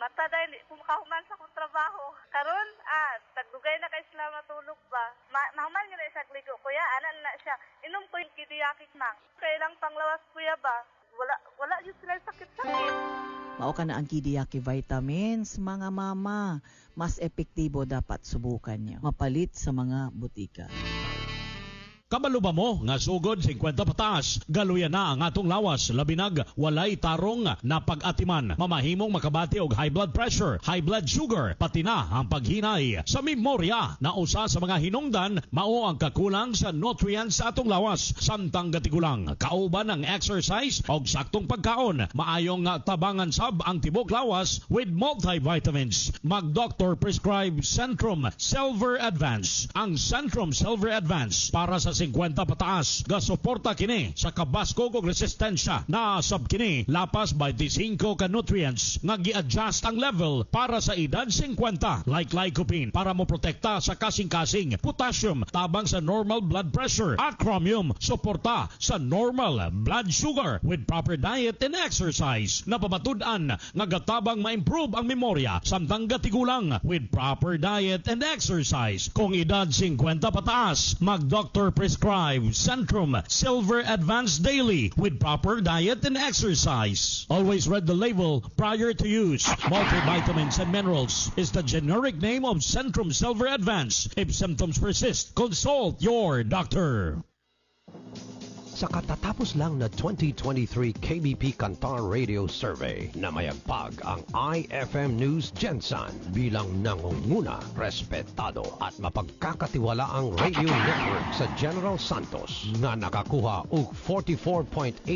mata dahil kung makahuman sa akong trabaho. Karon, tagdugay na kay sila matulog ba. Nahuman nyo na isang ligo, kuya, anan na siya. Inom ko yung kidiyakit mang. Kailang panglawas, kuya ba? Wala yun sila sakit-sakit. Mao ka na ang Kidiyaki vitamins, mga mama. Mas epektibo dapat subukan nyo. Mapalit sa mga butika. Kabalo ba mo nga sugod 50 pataas, galuyan na ang atong lawas, labinag, walay tarong na pag-atiman, mamahimong makabati og high blood pressure, high blood sugar, pati na ang paghinay sa memorya na usa sa mga hinungdan mao ang kakulang sa nutrients sa atong lawas, samtang gatigulang kauban ang exercise og saktong pagkaon, maayong tabangan sab ang tibok lawas with multivitamins. Mag-doctor prescribe Centrum Silver Advance. Ang Centrum Silver Advance para sa 50 pataas, gasuporta kini sa kabaskog og resistensya na sab kini lapas 25 ka nutrients nga gi-adjust ang level para sa edad 50, like lycopene para mo protekta sa kasing-kasing, potassium tabang sa normal blood pressure, at chromium suporta sa normal blood sugar with proper diet and exercise. Napabatud-an nga gatabang ma-improve ang memorya samtang gatigulang with proper diet and exercise. Kung edad 50 pataas, mag-doctor prescribe Centrum Silver Advance Daily with proper diet and exercise. Always read the label prior to use. Multivitamins and minerals is the generic name of Centrum Silver Advance. If symptoms persist, consult your doctor. Sa katatapos lang na 2023 KBP Kantar Radio Survey na mayagpag ang IFM News Gensan bilang nangunguna, respetado at mapagkakatiwalaang radio network sa General Santos na nakakuha og 44.88%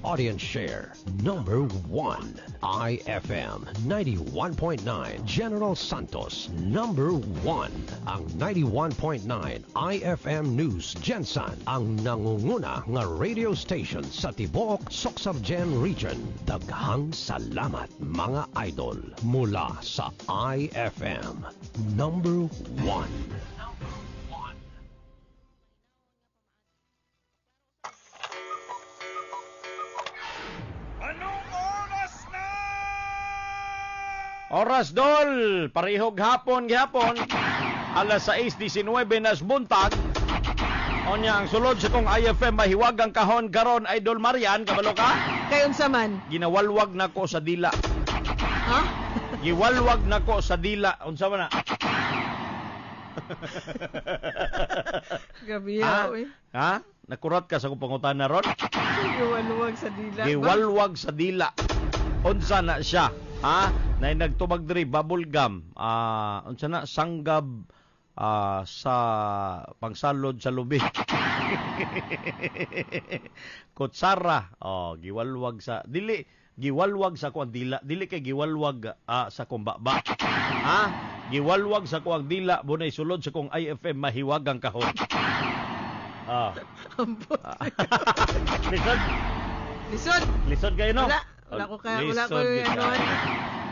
audience share. Number 1, IFM 91.9 General Santos. Number 1, ang 91.9 IFM News Gensan ang nangunguna nga radio station sa tibuok Soksabgen Region. Daghang salamat mga idol mula sa IFM Number 1. Anong oras na? Oras dol, parihog hapon gihapon. Alas 6:19 na buntag. Onya ang sulod sa kong IFM mahiwagang kahon karon Idol Marian, kabalo ka? Kayon sa man. Ginawalwag nako sa dila. Ha? Giwalwag nako sa dila. Unsa man na? Gabi ha? eh. Ha? Nakurat ka sa kong pangutana ron? Giwalwag sa dila. Giwalwag sa dila. Unsa na siya? Ha? Nay nagtubag diri bubble gum. Unsa na sanggab sa pangsalod sa lubi. Kutsara. Giwalwag sa dili, giwalwag sa kuang dila, dili kay giwalwag sa kumbaba. Ha? Giwalwag sa kuang dila bunay sulod sa kung IFM mahiwagang kahon. Lisod kayo no? Wala ko yun.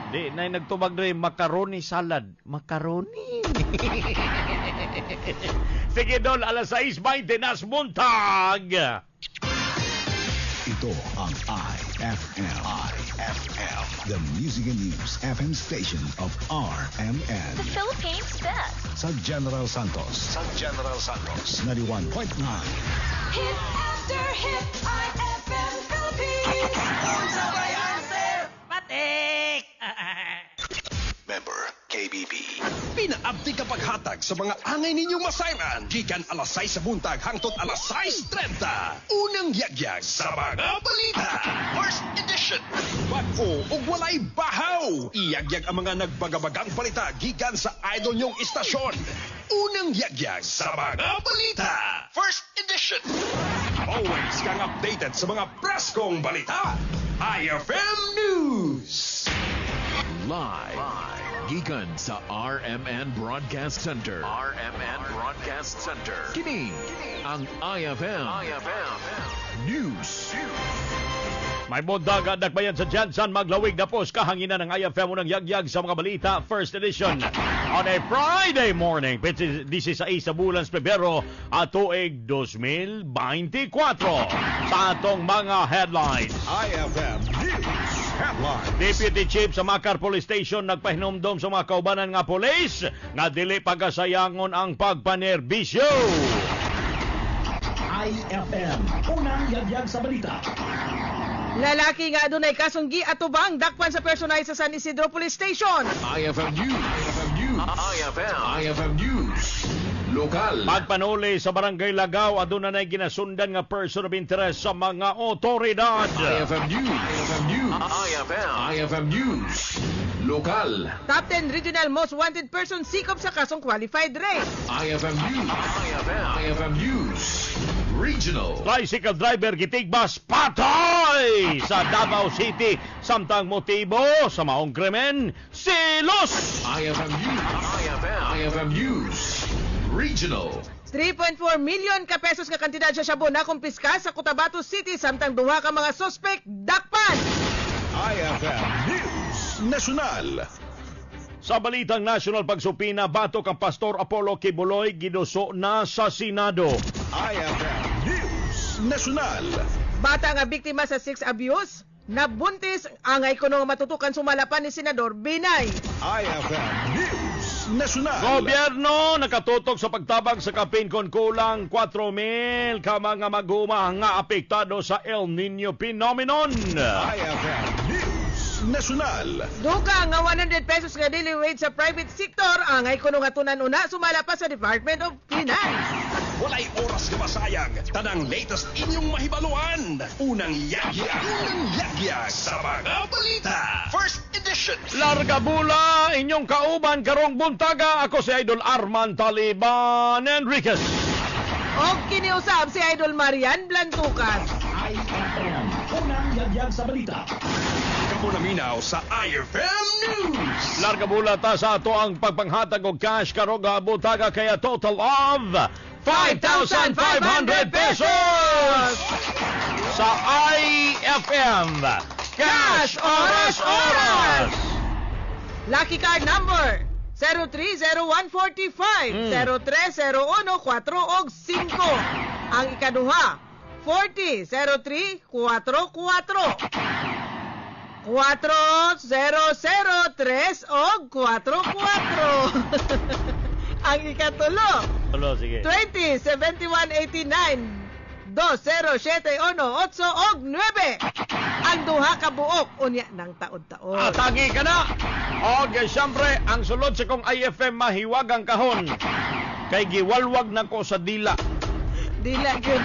Di, nay nagtubag rin macaroni salad. Macaroni. Sige, Dol, alas 6:20 na buntag. Ito ang IFM. The Music and News FM station of RMN. The Philippines best. Sa General Santos. 91.9. Hit after hit, IFM Philippines. Patik! Member KBB. Pinaabdi ka paghatag sa mga angay ninyong masayran. Gikan alas 6 sa buntag hangtod alas 6:30. Unang yagyag sa mga balita. First edition. Bag-o ug walay bahaw. Iyagyag ang mga nagbagabagang balita gikan sa idol nyong istasyon. Unang yagyag sa mga balita. First edition. Always kang updated sa mga preskong balita. IFM News. Live. Gikan sa RMN Broadcast Center. Kini ang IFM News. May bondaga nagbayan sa Jansan maglawig na po kahanginan ng IFM unang yagyag sa mga balita first edition on a Friday morning 16 sa bulan Pebrero at tuig 2024 sa atong mga headlines. IFM News. Headlines. Deputy Chief sa Makar Police Station nagpahinumdom sa mga kaubanan nga pulis nga dili pagasayangon ang pagpanerbisyo. IFM, unang yagyag sa balita. Lalaki nga adunay kasong giatubang dakpan sa personal sa San Isidro Police Station. IFM News. IFM News. IFM News. Lokal. Pagpanuli sa Barangay Lagaw aduna nay ginasundan nga person of interest sa mga otoridad. IFM News. IFM News. IFM News. Lokal. Top 10 Regional Most Wanted Person sikop sa kasong qualified rape. IFM News. IFM News. Regional. Tricycle driver gitigbas patay sa Davao City samtang motibo sa maong krimen silos. IFM News. IFM News. Regional. 3.4 million ka pesos nga kantidad sa shabu na kumpiska sa Cotabato City samtang duha ka mga suspect dakpan. IFM News National. Sa balitang national pagsupina, batok ang Pastor Apollo Kibuloy giduso na sa Senado. IFM News National. Bata nga biktima sa sex abuse, nabuntis angay kuno nga matutukan sumalapan ni Senador Binay. IFM News National. Gobyerno nakatutok sa pagtabang sa kapin kon kulang 4,000 ka mga maguma nga apektado sa El Nino phenomenon. IFM News National. Duka nga 100 pesos nga daily wage sa private sector angay kuno nga tunan una sumalapas sa Department of Finance. Walay oras ka masayang. Tanang latest inyong mahibaluan. Unang yagya sa mga balita. First edition. Larga bula inyong kauban karong buntaga. Ako si Idol Arman Taliban Enriquez. O kiniusap si Idol Marian Blantucas. IFM, unang yagyag sa balita. Kamunaminaw sa IFM News. Larga bula ta sa ato ang pagpanghatag og cash karong buntaga kaya total of 5,500 pesos sa IFM Cash Oras. Lucky card number 030145 0301 4 og 5. Ang ikaduha 400344 4003 og 44. Ang ikatulo Tulo, sige. 20 7189 2071 8 og 9. Ang duha ka buok unya ng taon-taon. Atagi ka na. Og siyempre ang sulod sa kong IFM mahiwag ang kahon. Kay giwalwag na ko sa dila. Dila gyud.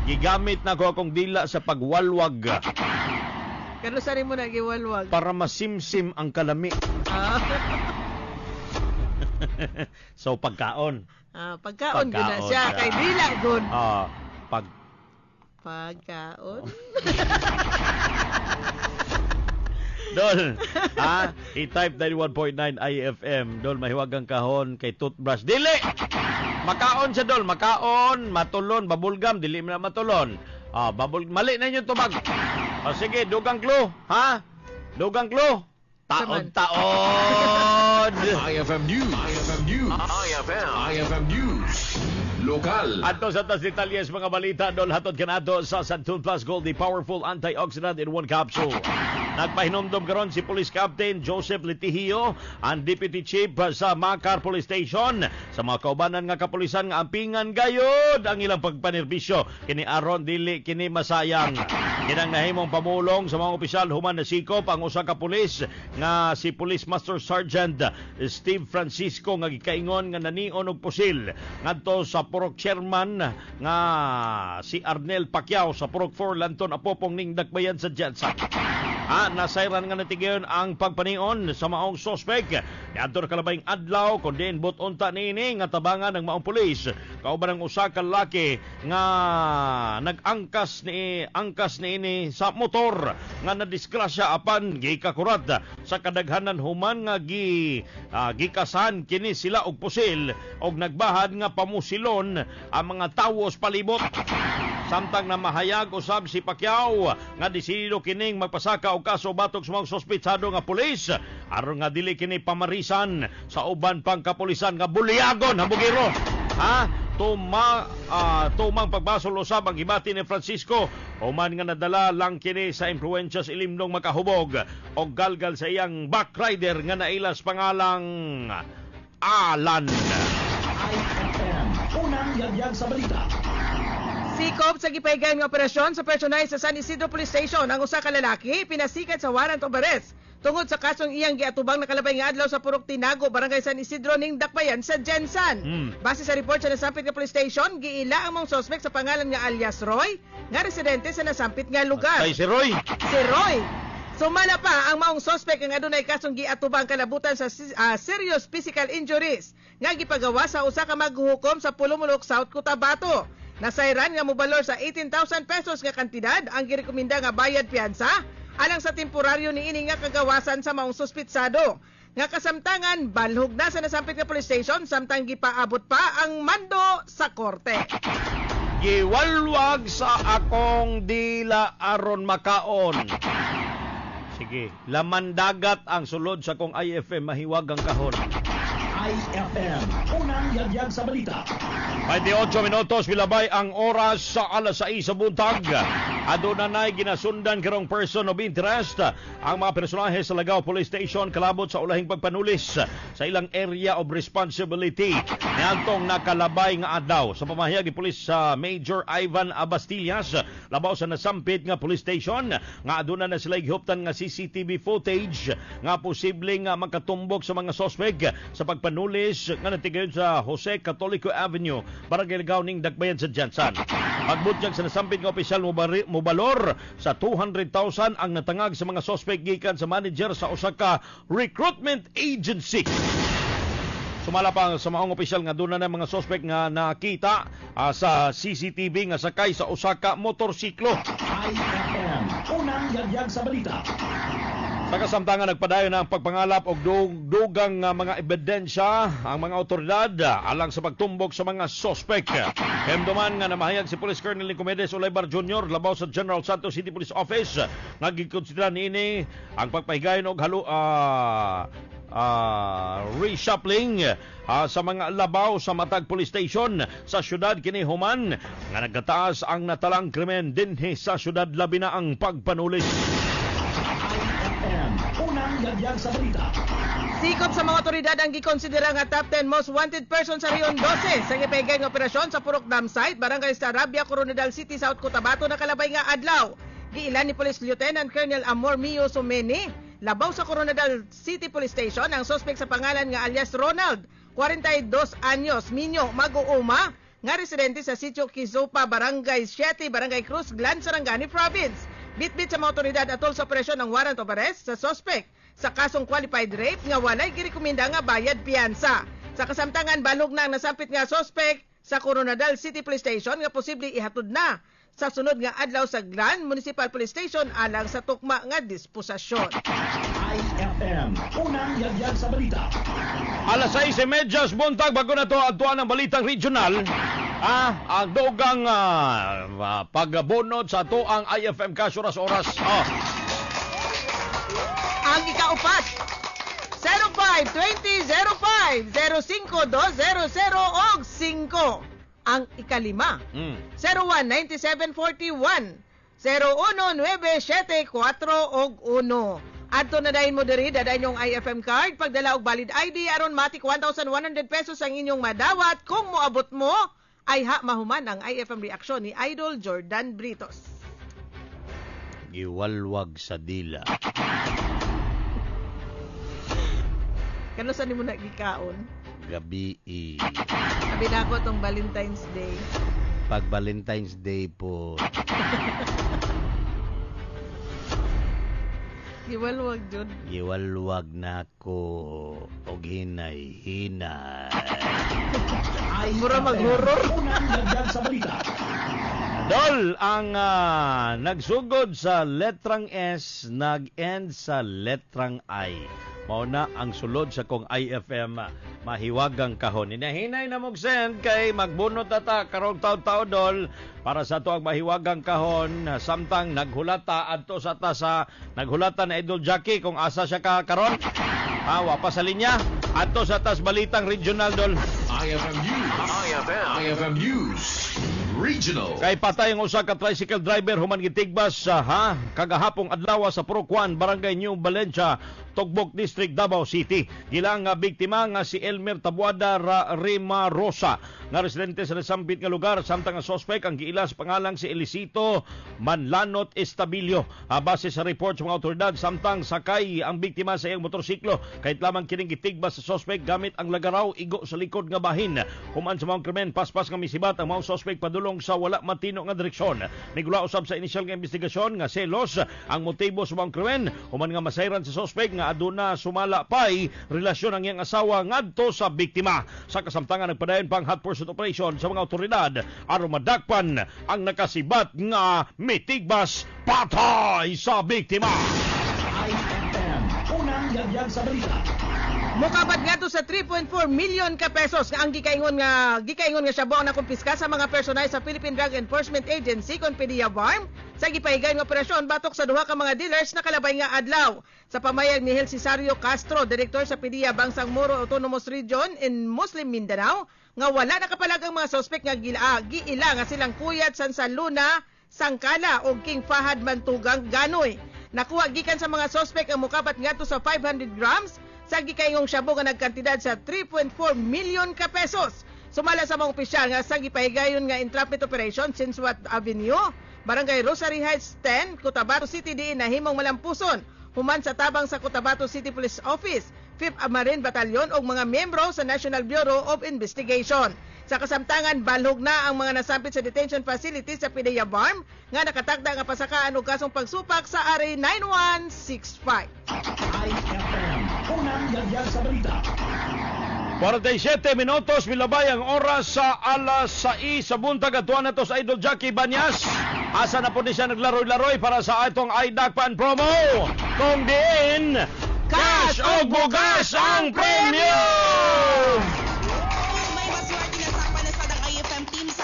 Gigamit na ko akong dila sa pagwalwag Kano sa rin mo na giwalwag? para masimsim ang kalami. So pagkaon. Pagkaon gyud na siya kay dila gud. Pagkaon. Dol, i-type 91.9 IFM. Dol, mahiwag ang kahon kay toothbrush. Dili! Makaon siya, Dol. Makaon, matulon, babulgam. Dili na matulon. Mali na yung tubag. Sige, dugang clue. Dugang clue. Taon-taon. IFM News. IFM News. Lokal. Ato sa tas detalyes mga balita dol hatod kanato sa Santun Plus Gold, the powerful antioxidant in one capsule. Nagpahinomdom karon si Police Captain Joseph Litihio, ang Deputy Chief sa Makar Police Station, sa mga kaubanan nga kapulisan nga ampingan gayod ang ilang pagpanerbisyo. Kini aron dili kini masayang. Kinang nahimong pamulong sa mga opisyal human na sikop ang usa ka pulis nga si Police Master Sergeant Steve Francisco nga gikaingon nga nanion og pusil ngadto sa Purok Chairman nga si Arnel Pacquiao sa Purok 4 Lanton Apopong ning Dakbayan sa Jensen. Nasayran nga natigayon ang pagpanion sa maong suspect. Niadto kalabayng adlaw kun din butonta niini nga tabangan ng maong pulis. Kauban ang usa ka lalaki nga nag-angkas niini sa motor nga nadisgrasya apan gikakurat sa kadaghanan human nga gikasan kini sila og pusil og nagbahad nga pamusilon ang mga tawos palibot. Samtang na mahayag usab si Pacquiao nga desidido kining magpasaka og kaso batok sa mga sospetsado nga pulis aron nga dili kini pamarisan sa uban pang kapulisan nga bulyagon hambugiro. tumang pagbasol usab ang gibati ni Francisco human nga nadala lang kini sa impluwensya sa ilimnong makahubog o galgal sa iyang backrider nga nailas pangalang Alan. IFM, unang yagyag sa balita. Sikop sa gipaygayon nga operasyon sa personay sa San Isidro Police Station ang usa ka lalaki pinasikat sa warrant of arrest tungod sa kasong iyang giatubang nakalabay nga adlaw sa Purok Tinago, Barangay San Isidro ning Dakbayan sa Jensan. Base sa report sa nasampit nga police station, giila ang mga suspect sa pangalan nga alias Roy, nga residente sa nasampit nga lugar. Ay, si Roy. Si Roy. Sumala pa ang maong suspect nga adunay kasong giatubang kalabutan sa serious physical injuries nga gipagawa sa usa ka maghuhukom sa Pulumulok South, Cotabato. Nasayran nga mobalor sa 18,000 pesos nga kantidad ang girekomenda nga bayad piyansa alang sa temporaryo niini nga kagawasan sa maong suspitsado. Nga kasamtangan balhog na sa nasampit nga police station samtang gipaabot pa ang mando sa korte. Giwalwag sa akong dila aron makaon. Sige, laman dagat ang sulod sa kong IFM mahiwag ang kahon. IFM, unang yagyag sa balita. 28 minutos bilabay ang oras sa alas 6 sa buntag. Aduna nay ginasundan karong person of interest ang mga personahe sa Lagao Police Station kalabot sa ulahing pagpanulis sa ilang area of responsibility. Niadtong nakalabay nga adlaw sa pamahayag ni Police Major Ivan Abastillas labaw sa nasampit nga police station nga aduna na sila gihuptan nga CCTV footage nga posibleng makatumbok sa mga suspect sa pagpanulis nga natigayon sa Jose Catolico Avenue, Barangay Lagao ning Dakbayan sa Jensan. Pagbutyag sa nasampit nga opisyal mobalor sa 200,000 ang natangag sa mga suspect gikan sa manager sa usa ka recruitment agency. Sumala pa sa maong opisyal nga doon na mga suspect nga nakita sa CCTV nga sakay sa usa ka motorsiklo. IFM, unang yagyag sa balita. Sa kasamtangan nagpadayon na ang pagpangalap og dugang mga ebidensya ang mga otoridad alang sa pagtumbok sa mga suspect. Hemduman nga namahayag si Police Colonel Nicomedes Olaibar Jr. labaw sa General Santos City Police Office nga gikonsidera niini ang pagpahigayon og reshuffling sa mga labaw sa matag police station sa syudad kini human nga nagataas ang natalang krimen dinhi sa syudad labi na ang pagpanulis. Unang yagyag sa balita. Sikop sa mga otoridad ang gikonsidera nga top 10 most wanted person sa Rion 12 sa gipaygayon nga operasyon sa Purok Dam Site, Barangay Sarabia, Coronadal City, South Cotabato nakalabay nga adlaw. Giilan ni Police Lieutenant Colonel Amor Mio Sumeni labaw sa Coronadal City Police Station ang suspect sa pangalan nga alias Ronald, 42 anyos, Minyo, Mag-uuma, nga residente sa Sitio Kizupa, Barangay 7, Barangay Cruz, Glan, Sarangani Province. Bitbit sa mga otoridad atol sa operasyon ng warrant of arrest sa suspect sa kasong qualified rape nga walay girekomenda nga bayad piyansa. Sa kasamtangan balog na ang nasampit nga suspect sa Coronadal City Police Station nga posible ihatod na sa sunod nga adlaw sa Glan Municipal Police Station alang sa tukma nga disposasyon. IFM, unang yagyag sa balita. Alas 6:30 buntag bago na to adtuan ang balitang regional. Ang dogang pagbunod sa to ang IFM cash oras-oras. Ang ikaupat 05-2005-05200 og 5. Ang ikalima 01-9741 01-974 og 1. Adto na dayon mo diri dadayon yung IFM card pagdala og valid ID aron matik 1,100 pesos ang inyong madawat kung moabot mo ay mahuman ang IFM reaksyon ni Idol Jordan Britos. Giwalwag sa dila. Kano sa nimo nagikaon? Gabi. Sabi na ako tong Valentine's Day. Pag Valentine's Day po. Giwalwag jud. Giwalwag na ko og hinay-hinay. Mura mag-horror. Sa balita. Dol, ang nagsugod sa letrang S, nag-end sa letrang I. Mauna ang sulod sa kong IFM mahiwagang kahon. Hinahinay na mog-send kay magbunot ata karong taon-taon dol para sa to ang mahiwagang kahon. Samtang naghulata adto sa tasa naghulata na Idol Jackie kung asa siya ka karon. Wa pa sa linya adto sa tas balitang regional dol. IFM News. IFM News. Regional. Kay patay ang usa ka tricycle driver human gitigbas sa kagahapong adlaw sa Purokwan, Barangay New Valencia, Togbok District, Davao City. Gilang nga biktima nga si Elmer Tabuada Rima Rosa, nga residente sa nasambit nga lugar, samtang ang suspect ang giila sa pangalang si Elisito Manlanot Estabilio. Base sa report sa mga otoridad, samtang sakay ang biktima sa iyang motorsiklo, kahit lamang kining gitigbas sa suspect gamit ang lagaraw igo sa likod nga bahin. Human sa mga krimen, paspas nga misibat ang mga suspect padulong sa wala matino nga direksyon. Nigula usab sa inisyal nga investigasyon nga selos ang motibo sa mga krimen, human nga masayran sa suspect nga aduna sumala pay relasyon ang iyang asawa ngadto sa biktima. Sa kasamtangan nagpadayon pang hot pursuit operation sa mga otoridad aron madakpan ang nakasibat nga mitigbas patay sa biktima. IFM, unang yagyag sa balita. Mokabat nga to sa 3.4 million ka pesos nga ang gikaingon nga siya buang nakumpiska sa mga personay sa Philippine Drug Enforcement Agency kon PDEA BARM sa gipahigay nga operasyon batok sa duha ka mga dealers na kalabay nga adlaw. Sa pamayag ni Hel Cesario Castro, direktor sa PDEA Bangsang Moro Autonomous Region in Muslim Mindanao, nga wala nakapalag ang mga suspect nga giila nga silang Kuyat San Luna, Sangkala o King Fahad Mantugang Ganoy. Nakuha gikan sa mga suspect ang mokabat nga to sa 500 grams sa gikaingong shabu nga nagkantidad sa 3.4 million ka pesos. Sumala sa mga opisyal nga sa gipahigayon nga entrapment operation Sinswat Avenue, Barangay Rosary Heights 10, Cotabato City diin nahimong malampuson human sa tabang sa Cotabato City Police Office, 5th Marine Battalion ug mga miyembro sa National Bureau of Investigation. Sa kasamtangan, balhog na ang mga nasampit sa detention facility sa PDEA BARM nga nakatakda nga pasakaan og kasong pagsupak sa RA 9165. IFM, unang yagyag sa balita. 47 minutos milabay ang oras sa alas 6 sa buntag atuan nato sa Idol Jackie Banyas. Asa na po ni siya naglaroy-laroy para sa atong Idakpan promo. Kung diin, cash o bugas ang premyo!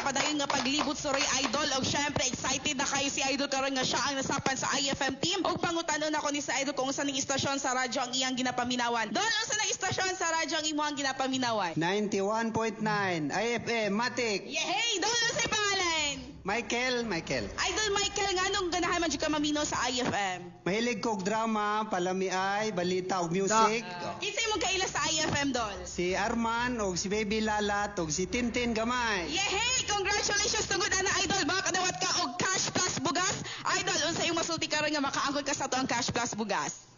Padayon nga paglibot sa Roy Idol og syempre excited na kayo si Idol karon nga siya ang nasapan sa IFM team og pangutanon ako ni sa Idol kung sa ning istasyon sa radyo ang iyang ginapaminawan. Don unsa nang istasyon sa radyo ang imong ginapaminawan? 91.9 IFM Matic. Yehey, don unsay pangalan? Michael. Idol Michael, nganong ganahan man jud ka mamino sa IFM? Mahilig kog drama, palamiay, balita ug music. Kinsay mo kaila sa IFM Dol? Si Arman og si Baby Lalat og si Tintin Gamay. Yehey, congratulations tungod ana Idol. Baka kadawat ka og cash plus bugas. Idol, unsa imong masulti karon nga makaangkon ka sa tuang cash plus bugas?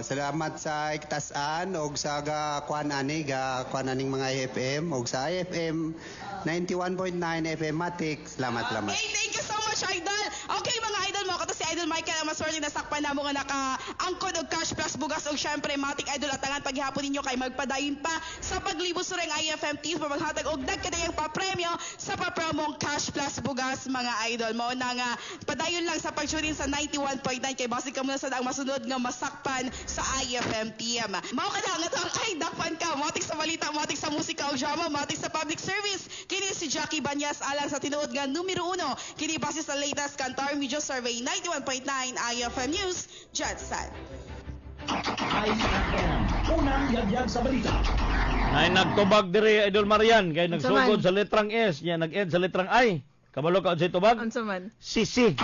Salamat sa iktasan og sa kuan aning mga IFM og sa IFM 91.9 FM Matic. Salamat. Okay, thank you so much, Idol. Okay, mga Idol mo, kato si Idol Michael ang maswerte na sakpan namo nga naka-angkod og cash plus bugas og syempre Matic Idol atangan paghihapon ninyo kay magpadayon pa sa paglibos sa IFM team para maghatag og dagkadayang pa-premyo sa pa-promong cash plus bugas mga Idol mo na nga padayon lang sa pag-tune in sa 91.9 kay basi ka muna sa ang masunod nga masakpan sa IFM team. Mao kada nga to ay dakpan ka Matic sa balita, Matic sa musika ug drama, Matic sa public service. Kini si Jackie Banyas alang sa tinuod nga numero 1 kini base sa latest Kantar Media Survey 91.9 IFM News Jetson. IFM, unang yagyag sa balita. Ay nagtubag diri Idol Marian kay nagsugod sa letrang S nya nag-end sa letrang I. Kabalo ka unsay tubag? Unsa man? Sisi.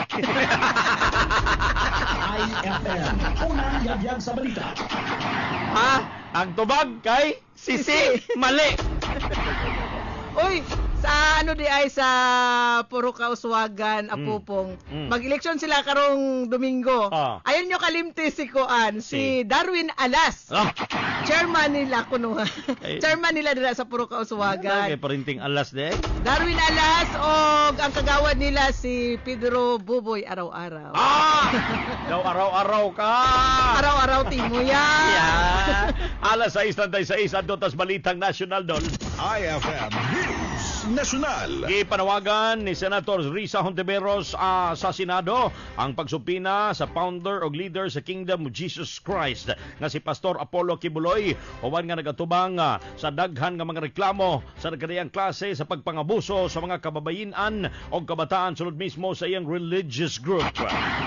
IFM, unang yagyag sa balita. Ang tubag kay Sisi. Mali. Uy, sa ano di ay sa Puro Kauswagan, Apupong. Mag-eleksyon sila karong Domingo. Ayun nyo kalimti si Kuan, si Darwin Alas. Chairman nila kuno. Chairman nila dira sa Puro Kauswagan. Kay parinting Alas de. Darwin Alas og ang kagawad nila si Pedro Buboy Araw-araw. Daw araw-araw ka. Araw-araw timo yan. Alas 6:36 adto tas balitang national Dol. IFM News. nasyonal. Gipanawagan ni Senator Risa Hontiveros sa Senado ang pagsupina sa founder o leader sa Kingdom of Jesus Christ nga si Pastor Apollo Kibuloy uban nga nagatubang sa daghan nga mga reklamo sa nagkadayang klase sa pagpangabuso sa mga kababayen-an o kabataan sulod mismo sa iyang religious group.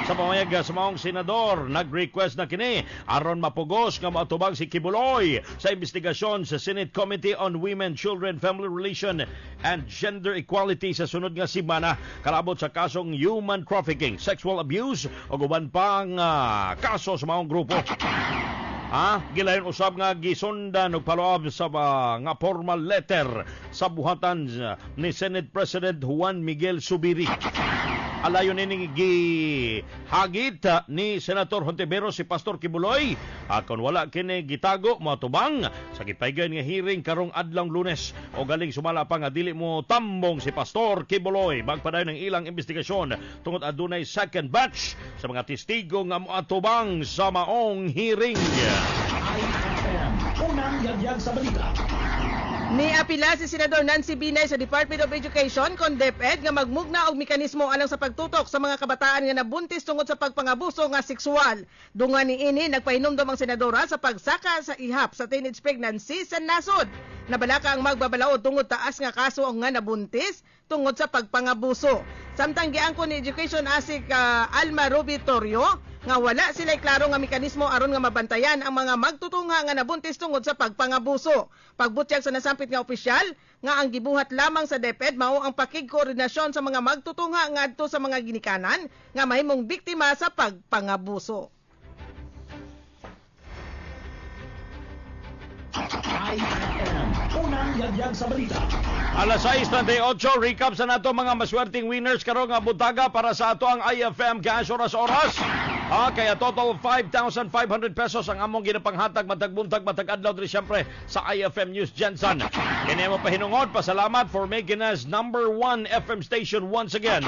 Sa pamayag sa maong senador, nag-request na kini aron mapugos nga maatubang si Kibuloy sa investigasyon sa Senate Committee on Women, Children, Family Relation and Gender Equality sa sunod nga simana kalabot sa kasong human trafficking, sexual abuse o uban pang kaso sa maong grupo. Gilayon usab nga gisundan og follow-up sa nga formal letter sa buhatan ni Senate President Juan Miguel Zubiri. Alayon ini gihagit ni Senator Hontiveros si Pastor Kibuloy kung wala kini gitago matubang sa gipaygan nga hearing karong adlaw Lunes o galing sumala pa nga dili mo tambong si Pastor Kibuloy magpadayon ng ilang investigasyon tungod adunay second batch sa mga testigo nga moatubang sa maong hearing. Unang yagyag sa balita. Niapila si Senador Nancy Binay sa Department of Education kon DepEd nga magmugna og mekanismo alang sa pagtutok sa mga kabataan nga nabuntis tungod sa pagpangabuso nga sexual. Dungan niini nagpahinumdom ang senadora sa pagsaka sa ihap sa teenage pregnancy sa nasod. Nabalaka ang magbabalaod tungod taas nga kaso nga nabuntis tungod sa pagpangabuso. Samtang giangkon ni Education Asik Alma Rubitorio nga wala sila'y klaro nga mekanismo aron nga mabantayan ang mga magtutunga nga nabuntis tungod sa pagpangabuso. Pagbutyag sa nasampit nga opisyal nga ang gibuhat lamang sa DepEd mao ang pakigkoordinasyon sa mga magtutunga ngadto sa mga ginikanan nga mahimong biktima sa pagpangabuso. Unang yagyag sa balita. Alas 6:38, recap sa nato mga maswerteng winners karong nga butaga para sa ato ang IFM Cash Oras-Oras. Kaya total 5,500 pesos ang among ginapanghatag matag-buntag matag-adlaw diri syempre sa IFM News Jensen. Kini mo pahinungod, pasalamat for making us number 1 FM station once again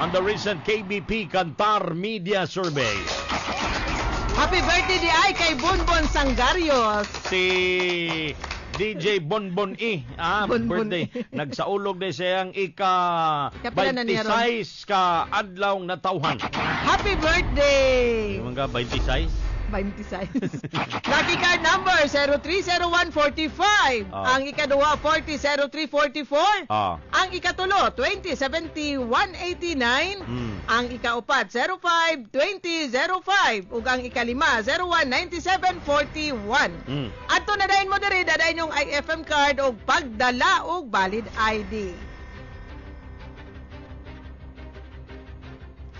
on the recent KBP Kantar Media Survey. Happy birthday di ay kay Bonbon Sangarios. Si DJ Bonbon birthday. Nagsaulog na siyang ika-26 ka adlaw na tawhan. Happy birthday! Yung mga 26? 26. Lucky card number 030145. Ang ikaduha 400344. Ang ikatulo 207189. Ang ikaupat 052005. Ug ang ikalima 019741. Adto na dayon mo diri dadayon yung IFM card og pagdala og valid ID.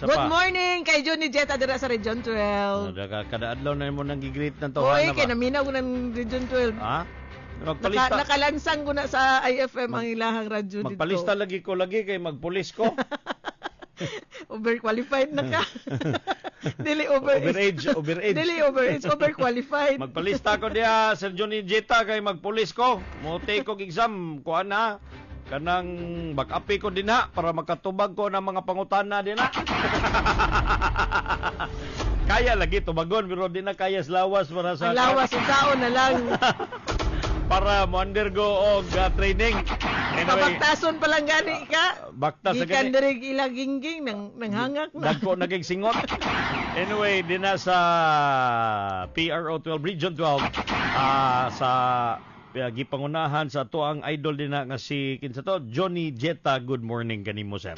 Good morning kay Johnny Jetta dira sa Region 12. Kada adlaw na mo nang gigreet ng tawhan na ba? Kay naminaw ko ng Region 12. Magpalista. Nakalansang ko na sa IFM ang ilahang radyo dito. Magpalista lagi kay magpulis ko. Overqualified na ka. Dili overage. Dili overage, overqualified. Magpalista ko diya Sir Johnny Jetta kay magpulis ko. Mo take og exam kuan na. Kanang backupi ko din para makatubag ko ng mga pangutana din Kaya lagi tubagon pero di na kaya sa lawas para sa lawas unsaon na lang para mo undergo og training. Anyway, pabaktason pa lang gani ka. Baktas sa gani. Gikan diri ilagingging nang hangak na. Dagko naging singot. Anyway, di na sa PRO 12 Region 12 sa gipangunahan sa tuang idol din nga si kinsa to Johnny Jetta. Good morning kanimo sir.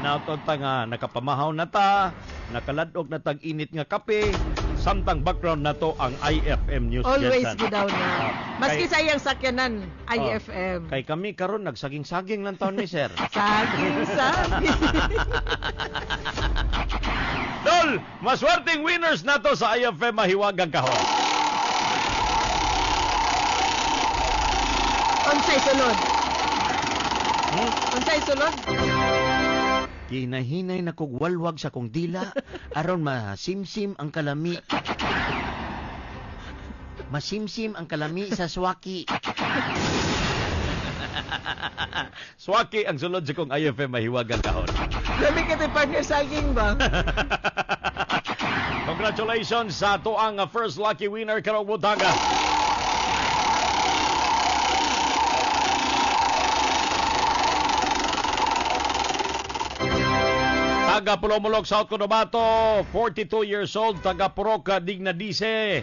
Inautot ta nga nakapamahaw na ta, nakaladog na tag-init nga kape, samtang background na to ang IFM News Jensen. Always good daw na. Maski sa iyang sakyanan IFM. Kay kami karon nagsaging-saging lang taon ni sir. Saging. Dol, maswerteng winners na to sa IFM mahiwagang kahon. Unsay sulod? Unsay sulod? Hinahinay na kog walwag sa kong dila aron masimsim ang kalami. Masimsim ang kalami sa swaki. Swaki ang sulod sa kong IFM mahiwagang kahon. Dami ka partner saging ba? Congratulations sa tuang first lucky winner karong butaga. taga Pulomolok, South Cotabato, 42 years old, taga Purok, Dignadice.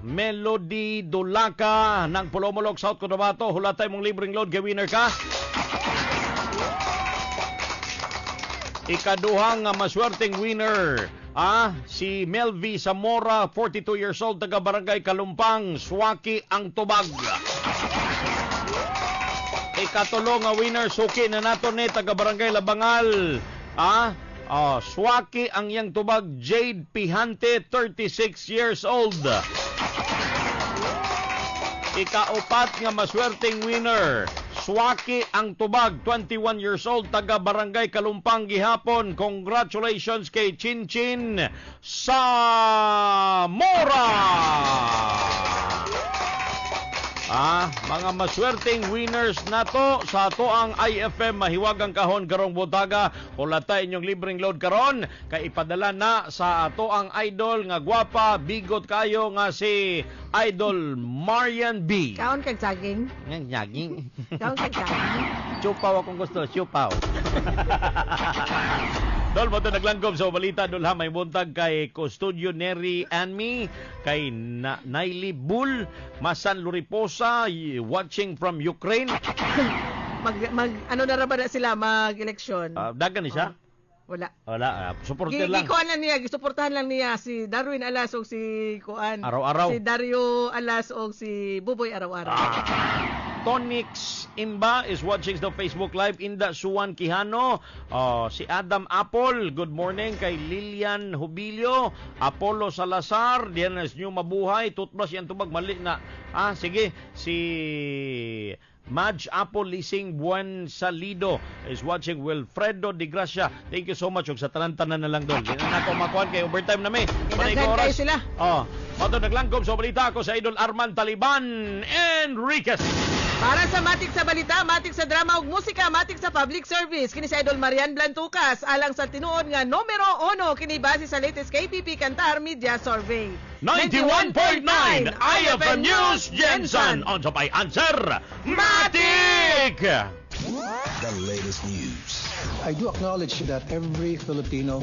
Melody Dulaka ng Pulomolok, South Cotabato. Hulatay mong libreng load, kay winner ka. Ikaduhang maswerteng winner, si Melvi Zamora, 42 years old, taga Barangay Kalumpang, Suwaki ang tubag. Ikatulong nga winner, suki na nato ni taga Barangay Labangal. Suwaki ang iyang tubag, Jade Pihante, 36 years old. Ikaupat nga maswerteng winner, Suwaki ang tubag, 21 years old, taga Barangay Kalumpang gihapon. Congratulations kay Chinchin Zamora. Mga maswerteng winners nato sa ato ang IFM Mahiwagang Kahon karong butaga. Hulatay inyong libreng load karon kay ipadala na sa ato ang idol nga gwapa, bigot kayo nga si Idol Marian B. Kaon kag saging. Saging. Kaon kag saging. Chupaw akong gusto, chupaw. Dol mo ito naglangkob sa balita. Dol ha, may buntag kay Custodio Neri Anmi, kay Naili Bull, Masan Luriposa, watching from Ukraine. Ano na ba na sila mag-eleksyon? Dagan ni siya? Wala. Supporter lang. Gikuan lang niya, suportahan lang niya si Darwin Alas o si Kuan. Araw-araw. Si Dario Alas o si Buboy araw-araw. Tonix Imba is watching the Facebook Live. Inda Suwan Quijano, si Adam Apple, good morning. Kay Lilian Hubilio, Apollo Salazar, diyan is new mabuhay, toothbrush yan tubag, mali na. Sige, si Madge Apple Lising Buen Salido is watching. Wilfredo de Gracia, thank you so much. Ug sa tanan-tanan na lang doon. Di na ako makuhan kay overtime na may. Inaghan kayo sila. Mato naglangkob sa balita ko sa Idol Arman Taliban Enriquez. Para sa matik sa balita, matik sa drama ug musika, matik sa public service, kini sa Idol Marian Blantucas alang sa tinuod nga numero 1 kini base sa latest KPP Kantar Media Survey. 91.9 IFM News Jensen on sa pay answer matik. The latest news. I do acknowledge that every Filipino